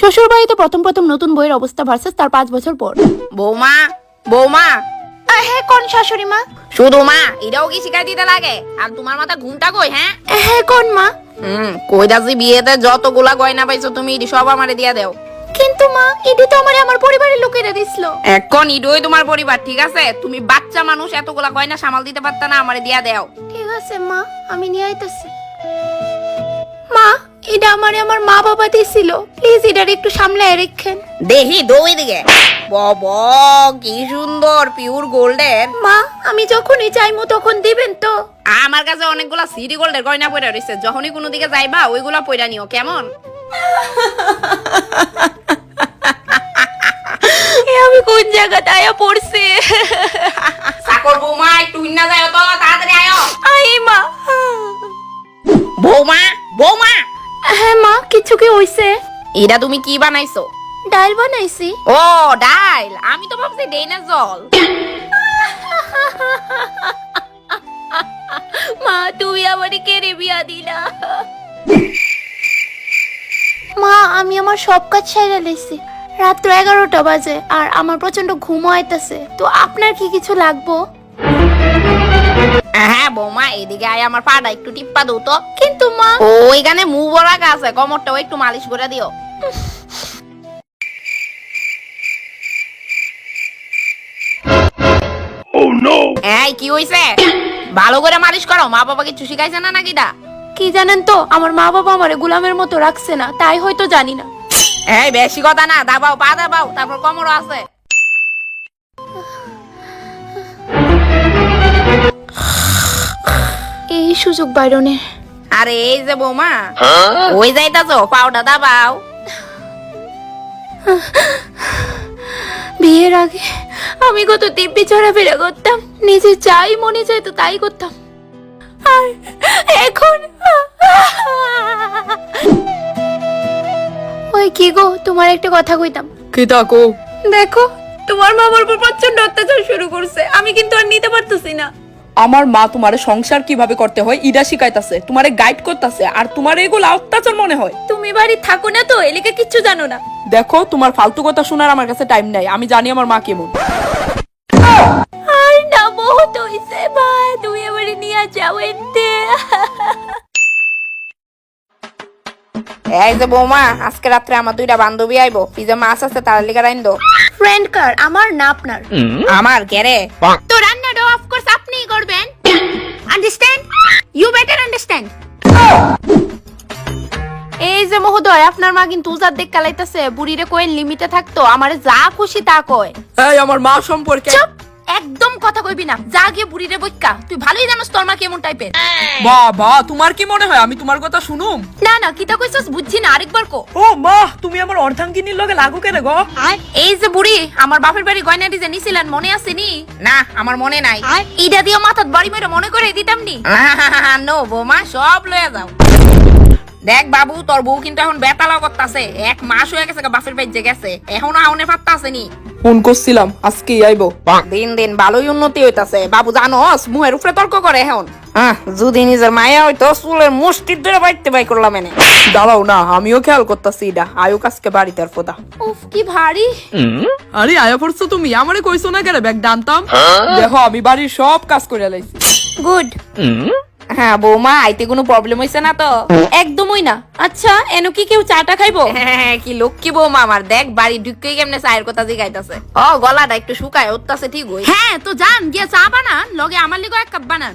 শ্বশুর বাড়িতে প্রথম প্রথম নতুন বইয়ের অবস্থা ভার্সেস তার 5 বছর পর। বৌমা বৌমা হ্যাঁ কোন শাশুড়ি মা? শুধু মা এটাও কি শিখাই দিতে লাগে? আর তোমার মাথা ঘুমটা কই? হ্যাঁ কোন মা? কই দাসি বিয়েতে যতগুলা গয়না পাইছো তুমি ইডি সব আমারে দিয়া দাও। কিন্তু মা ইডি তো আমার পরিবারের লোকেরা দিছিল। এখন ইডোই তোমার পরিবার, ঠিক আছে? তুমি বাচ্চা মানুষ, এতগুলা গয়না সামাল দিতে পারতা না? আমারে দিয়া দাও। ঠিক আছে মা, আমি নিয়ে আইতাছি। মা এটা আমার মা বাবা দিছিল, প্লিজ এটার একটু সামলায় রাখেন। দেখি দই দিকে বাবা কি সুন্দর পিওর গোল্ডের। মা আমি যখনই চাইমু তখন দিবেন তো? আমার কাছে অনেকগুলা সিটি গোল্ডের গয়না পড়ে রয়েছে, যখনই কোনো দিকে যাইবা ওইগুলা পয়রা নিও, কেমন? আমি কোন জায়গাতে আয়া পড়ছি? সাকর বৌমা একটু হিন্না যায় তো, তাড়াতাড়ি আয়ো। আই মা। বৌমা বৌমা। হ্যাঁ মা, কিছু কি হইছে? এটা তুমি কি বানাইছো? ডাল বানাইছি। ও ডাল, আমি তো ভাবছি ডেইনা জল। মা তুমি আমারে কেড়ে বিয়া দিলা। মা আমি আমার সব কাজ সেরে লইছি, রাত্র 11টা বাজে আর আমার প্রচন্ড ঘুমও আইতাছে, তো আপনার কি কিছু লাগবো? হ্যাঁ বৌমা এদিকে আয়, আমার পাটা একটু টিপ্পা দাও তো। কিন্তু মা ওইখানে মুভ রাখা আছে, কোমরটাও একটু মালিশ করে দিও। এই কি হইছে? ভালো করে মালিশ করো, মা বাবা কিছু শিখাইছে না নাকি? কি জানেন তো, আমার মা বাবা আমারে গোলামের মতো রাখছে না, তাই হয়তো জানি না। এই বেশি কথা না, দাবাও পা দাবাও, তারপর কোমরও আছে। এই সুযোগ বাইরনের। আরে এই যে বৌমা ওই যাইতাছো, পাউডা দাবাও। বিয়ের আগে আমি কত দিব্যি চড়াফেরা করতাম, নিজে যাই মনে চাইতো তাই করতাম, আর এখন ওই কি গো, তোমার একটা কথা কইতাম। কি তাকো? দেখো তোমার মা আমার উপর প্রচন্ড অত্যাচার শুরু করছে, আমি কিন্তু আর নিতে পারতেছি না। আমার মা তোমারে সংসার কিভাবে করতে হয় ইডা শিখাইতাছে, তোমারে গাইড করতেছে, আর তোমার এগুলো অত্যাচার মনে হয়। তুমি বাড়ি থাকো না তো, এলিকে কিচ্ছু জানো না। দেখো তোমার ফালতু কথা শোনার আমার কাছে টাইম নাই, আমি জানি আমার মা কেমন। আর না বহুত হইছে মা, তুমি আমারে নিয়ে যাও এতে। এই যে বৌমা আজকে রাত্রে আমার 2টা বান্ধবী আইবো, ফ্রিজে মাছ আছে, তার লিগা রাইন দো। ফ্রেন্ড কার, আমার না আপনার? আমার কেরে? তো রান্নাটা অফ কোর্স আপনিই করবেন, আন্ডারস্ট্যান্ড? You better understand. এই যে মহোদয়, আপনার মা কিন্তু উজার দেখ কালাইতাছে, বুড়িরে কইন লিমিটে থাকতো, আমারে যা খুশি তা কয়। এই আমার মা সম্পর্কে চুপ, একদম কথা কইবি না, যা গিয়ে বুড়িরে বইক্কা। তুই ভালোই জানোস তোর মা কেমন টাইপের। বাবা তোমার কি মনে হয় আমি তোমার কথা শুনুম? না না, কিতা কইছস বুঝছি না, আরেকবার কো। ও মা তুমি আমার অর্ধাঙ্গিনীর লগে লাগু কেন গো? এই যে বুড়ি, আমার বাপের বাড়ি গয়নাটি যে নিছিলেন মনে আছে নি? না আমার মনে নাই। ইডা দিয়ে মাথাত বাড়ি মেরে মনে করে দিতাম নি। নো বৌমা, সব লয়ে যাও। দেখ বাবু, তোর বউ কিন্তু এখন বেতালাও করতাছে, 1 মাস হয়ে গেছে বাপের বাড়িতে গেছে, এখনো আউনে পাত্তা আসেনি। ফোন করছিলাম আজকেই আইবো। দিন দিন ভালোই উন্নতি হইতাছে বাবু, জানোস মুহের উপরে তর্ক করে এখন। যদি নিজের মায়া হইতো চুলের মুষ্টির ধরে বাইতে বাই করলাম এনে। দাঁড়াও না, আমিও খেয়াল করতেছি ইডা আয়ুক আজকে বাড়িতে আর ফোদা। উফ কি ভারী। আরে আয়া পড়ছো তুমি, আমারে কইছো না কেন ব্যাগ ডানতাম? দেখো আমি বাড়ির সব কাজ করে লাইছি। গুড। হ্যাঁ বৌমা, আইতে কোনো প্রবলেম হইছে না তো? একদমই না। আচ্ছা এনো কি কেউ চাটা খাইবো? হ্যাঁ কি লক্ষ্মী বৌমা আমার, দেখ বাড়ি ঢুকে কেমনে চায়ের কথা জিগাইতাছে। ও গলাটা একটু শুকায় উঠতাছে, ঠিক হই। হ্যাঁ তো যান গিয়া চা বানান, লগে আমার লিগো 1 কাপ বানান।